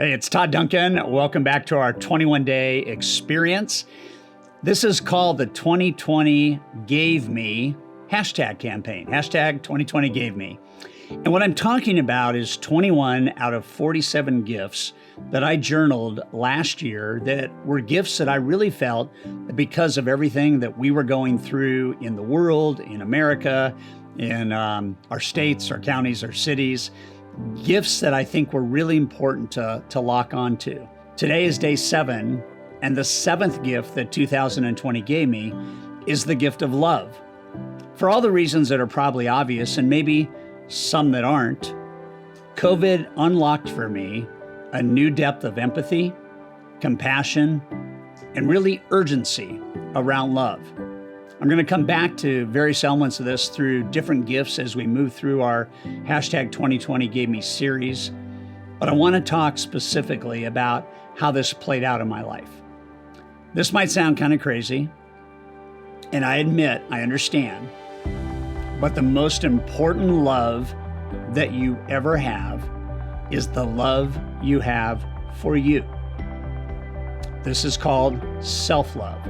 Hey, it's Todd Duncan. Welcome back to our 21-day experience. This is called the 2020 Gave Me hashtag campaign, hashtag 2020 Gave Me. And what I'm talking about is 21 out of 47 gifts that I journaled last year that were gifts that I really felt because of everything that we were going through in the world, in America, in our states, our counties, our cities, gifts that I think were really important to lock onto. Today is day 7, and the 7th gift that 2020 gave me is the gift of love. For all the reasons that are probably obvious, and maybe some that aren't, COVID unlocked for me a new depth of empathy, compassion, and really urgency around love. I'm going to come back to various elements of this through different gifts as we move through our hashtag 2020 Gave Me series. But I want to talk specifically about how this played out in my life. This might sound kind of crazy, and I admit, I understand, but the most important love that you ever have is the love you have for you. This is called self-love.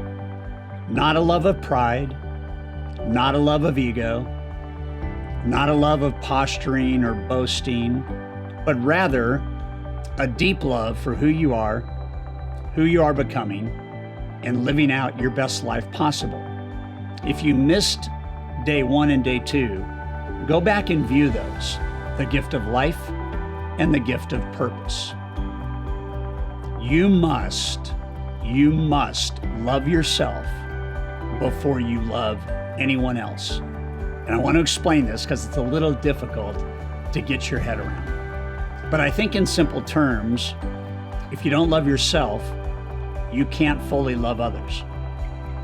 Not a love of pride, not a love of ego, not a love of posturing or boasting, but rather a deep love for who you are becoming, and living out your best life possible. If you missed day 1 and day 2, go back and view those, the gift of life and the gift of purpose. You must love yourself before you love anyone else. And I want to explain this because it's a little difficult to get your head around. But I think in simple terms, if you don't love yourself, you can't fully love others.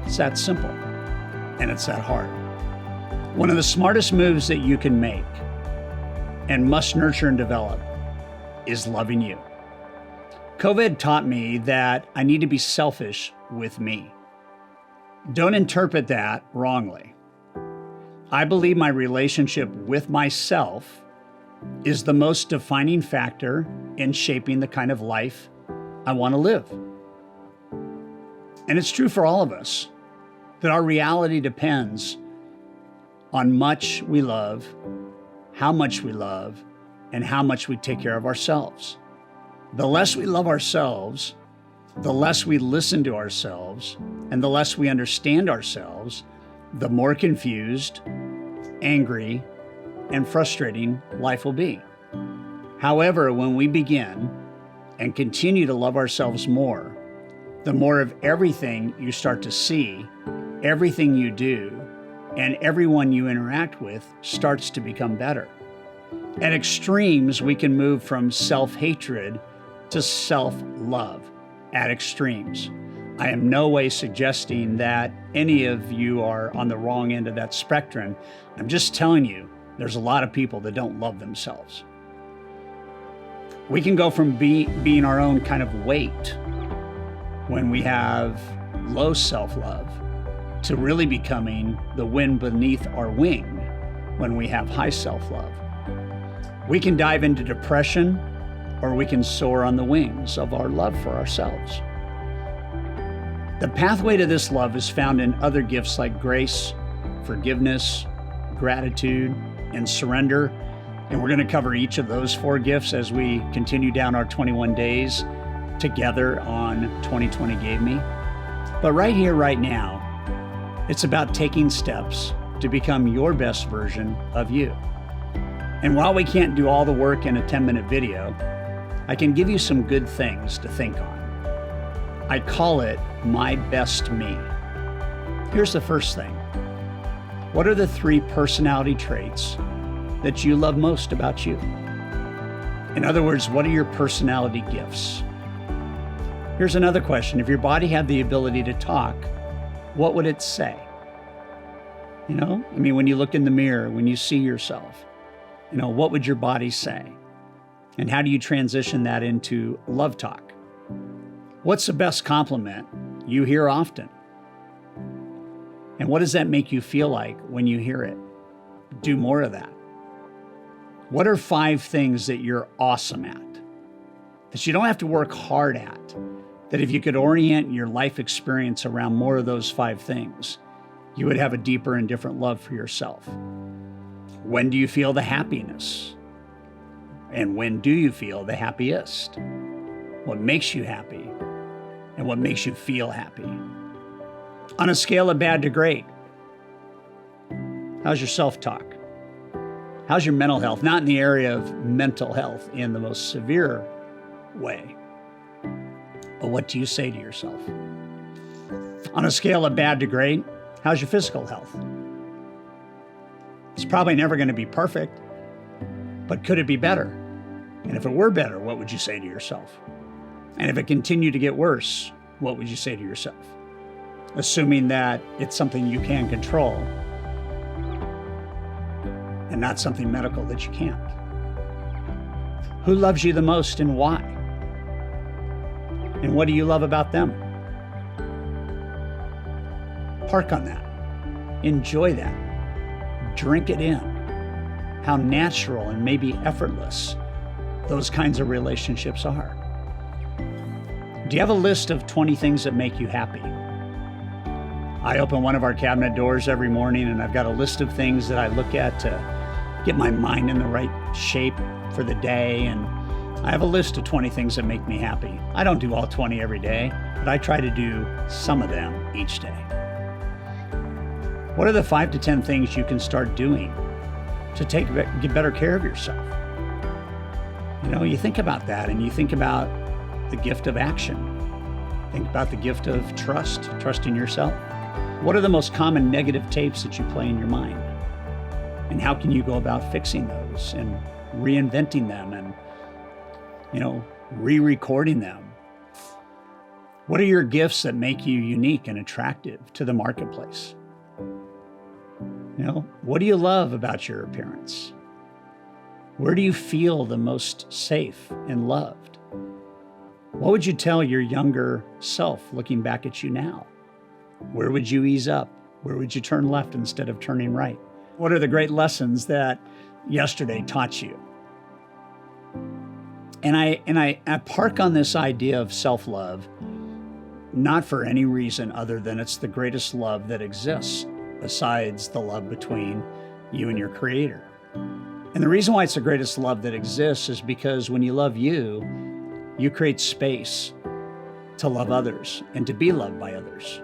It's that simple, and it's that hard. One of the smartest moves that you can make and must nurture and develop is loving you. COVID taught me that I need to be selfish with me. Don't interpret that wrongly. I believe my relationship with myself is the most defining factor in shaping the kind of life I want to live. And it's true for all of us that our reality depends on much we love, how much we love, and how much we take care of ourselves. The less we love ourselves, the less we listen to ourselves, and the less we understand ourselves, the more confused, angry, and frustrating life will be. However, when we begin and continue to love ourselves more, the more of everything you start to see, everything you do, and everyone you interact with starts to become better. At extremes, we can move from self-hatred to self-love. At extremes. I am no way suggesting that any of you are on the wrong end of that spectrum. I'm just telling you, there's a lot of people that don't love themselves. We can go from being our own kind of weight when we have low self-love to really becoming the wind beneath our wing when we have high self-love. We can dive into depression, or we can soar on the wings of our love for ourselves. The pathway to this love is found in other gifts like grace, forgiveness, gratitude, and surrender. And we're going to cover each of those 4 gifts as we continue down our 21 days together on 2020 Gave Me. But right here, right now, it's about taking steps to become your best version of you. And while we can't do all the work in a 10-minute video, I can give you some good things to think on. I call it my best me. Here's the first thing. What are the 3 personality traits that you love most about you? In other words, what are your personality gifts? Here's another question. If your body had the ability to talk, what would it say? When you look in the mirror, when you see yourself, what would your body say? And how do you transition that into love talk? What's the best compliment you hear often? And what does that make you feel like when you hear it? Do more of that. What are 5 things that you're awesome at? that you don't have to work hard at, that if you could orient your life experience around more of those 5 things, you would have a deeper and different love for yourself. When do you feel the happiness? And when do you feel the happiest? What makes you happy? And what makes you feel happy? On a scale of bad to great, how's your self-talk? How's your mental health? Not in the area of mental health in the most severe way, but what do you say to yourself? On a scale of bad to great, how's your physical health? It's probably never going to be perfect, but could it be better? And if it were better, what would you say to yourself? And if it continued to get worse, what would you say to yourself? Assuming that it's something you can control and not something medical that you can't. Who loves you the most and why? And what do you love about them? Park on that. Enjoy that. Drink it in. How natural and maybe effortless those kinds of relationships are. Do you have a list of 20 things that make you happy? I open one of our cabinet doors every morning and I've got a list of things that I look at to get my mind in the right shape for the day. And I have a list of 20 things that make me happy. I don't do all 20 every day, but I try to do some of them each day. What are the 5 to 10 things you can start doing to get better care of yourself? You know, you think about that and you think about the gift of action. Think about the gift of trust in yourself. What are the most common negative tapes that you play in your mind? And how can you go about fixing those and reinventing them and, re-recording them? What are your gifts that make you unique and attractive to the marketplace? What do you love about your appearance? Where do you feel the most safe and loved? What would you tell your younger self looking back at you now? Where would you ease up? Where would you turn left instead of turning right? What are the great lessons that yesterday taught you? And I park on this idea of self-love, not for any reason other than it's the greatest love that exists besides the love between you and your Creator. And the reason why it's the greatest love that exists is because when you love you, you create space to love others and to be loved by others.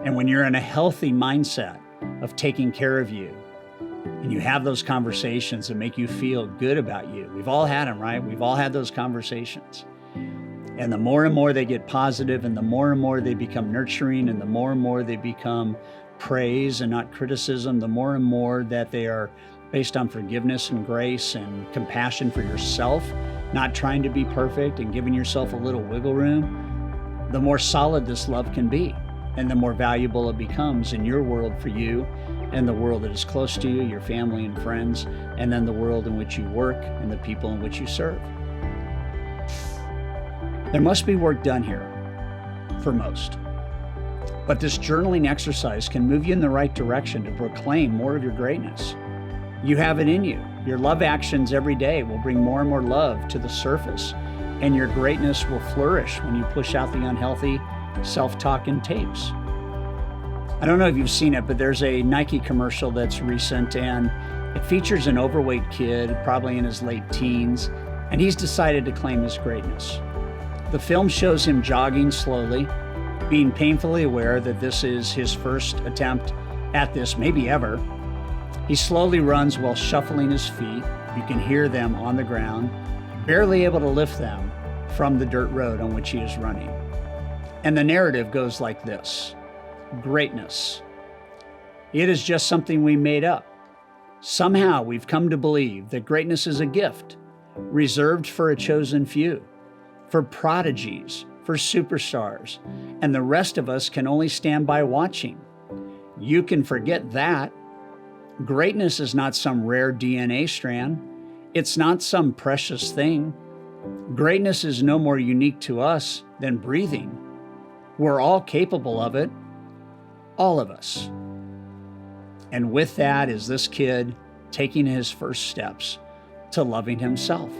And when you're in a healthy mindset of taking care of you, and you have those conversations that make you feel good about you. We've all had them, right? We've all had those conversations. And the more and more they get positive, and the more and more they become nurturing, and the more and more they become praise and not criticism, the more and more that they are based on forgiveness and grace and compassion for yourself, not trying to be perfect and giving yourself a little wiggle room, the more solid this love can be. And the more valuable it becomes in your world for you and the world that is close to you, your family and friends, and then the world in which you work and the people in which you serve. There must be work done here for most. But this journaling exercise can move you in the right direction to proclaim more of your greatness. You have it in you. Your love actions every day will bring more and more love to the surface, and your greatness will flourish when you push out the unhealthy self-talk and tapes. I don't know if you've seen it, but there's a Nike commercial that's recent, and it features an overweight kid, probably in his late teens, and he's decided to claim his greatness. The film shows him jogging slowly, being painfully aware that this is his first attempt at this, maybe ever. He slowly runs while shuffling his feet. You can hear them on the ground, barely able to lift them from the dirt road on which he is running. And the narrative goes like this: greatness. It is just something we made up. Somehow we've come to believe that greatness is a gift reserved for a chosen few, for prodigies, for superstars, and the rest of us can only stand by watching. You can forget that. Greatness is not some rare DNA strand. It's not some precious thing. Greatness is no more unique to us than breathing. We're all capable of it, all of us. And with that is this kid taking his first steps to loving himself.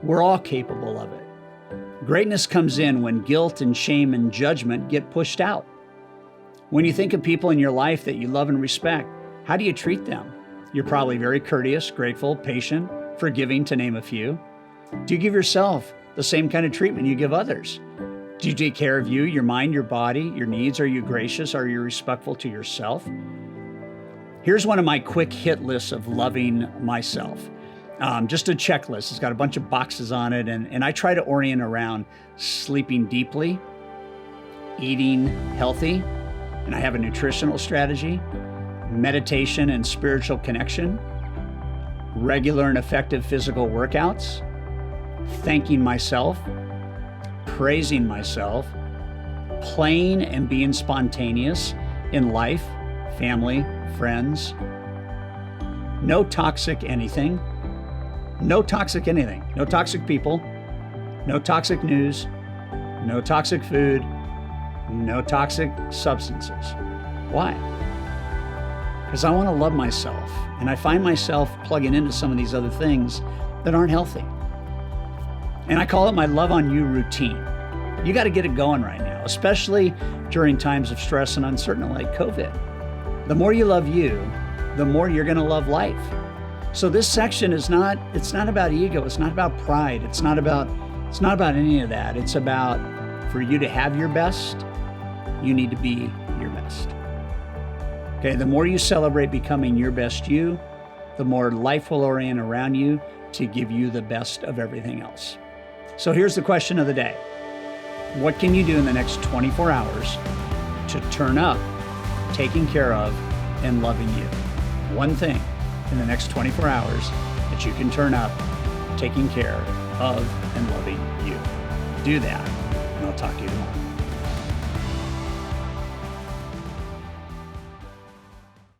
We're all capable of it. Greatness comes in when guilt and shame and judgment get pushed out. When you think of people in your life that you love and respect, how do you treat them? You're probably very courteous, grateful, patient, forgiving, to name a few. Do you give yourself the same kind of treatment you give others? Do you take care of you, your mind, your body, your needs? Are you gracious? Are you respectful to yourself? Here's one of my quick hit lists of loving myself. Just a checklist. It's got a bunch of boxes on it, and I try to orient around sleeping deeply, eating healthy, and I have a nutritional strategy, meditation and spiritual connection, regular and effective physical workouts, thanking myself, praising myself, playing and being spontaneous in life, family, friends, no toxic anything, no toxic anything, no toxic people, no toxic news, no toxic food, no toxic substances. Why? Because I want to love myself, and I find myself plugging into some of these other things that aren't healthy. And I call it my love on you routine. You got to get it going right now, especially during times of stress and uncertainty like COVID. The more you love you, the more you're going to love life. So this section it's not about ego. It's not about pride. It's not about any of that. It's about, for you to have your best, you need to be your best. Okay, the more you celebrate becoming your best you, the more life will orient around you to give you the best of everything else. So here's the question of the day. What can you do in the next 24 hours to turn up taking care of and loving you? One thing in the next 24 hours that you can turn up taking care of and loving you. Do that, and I'll talk to you tomorrow.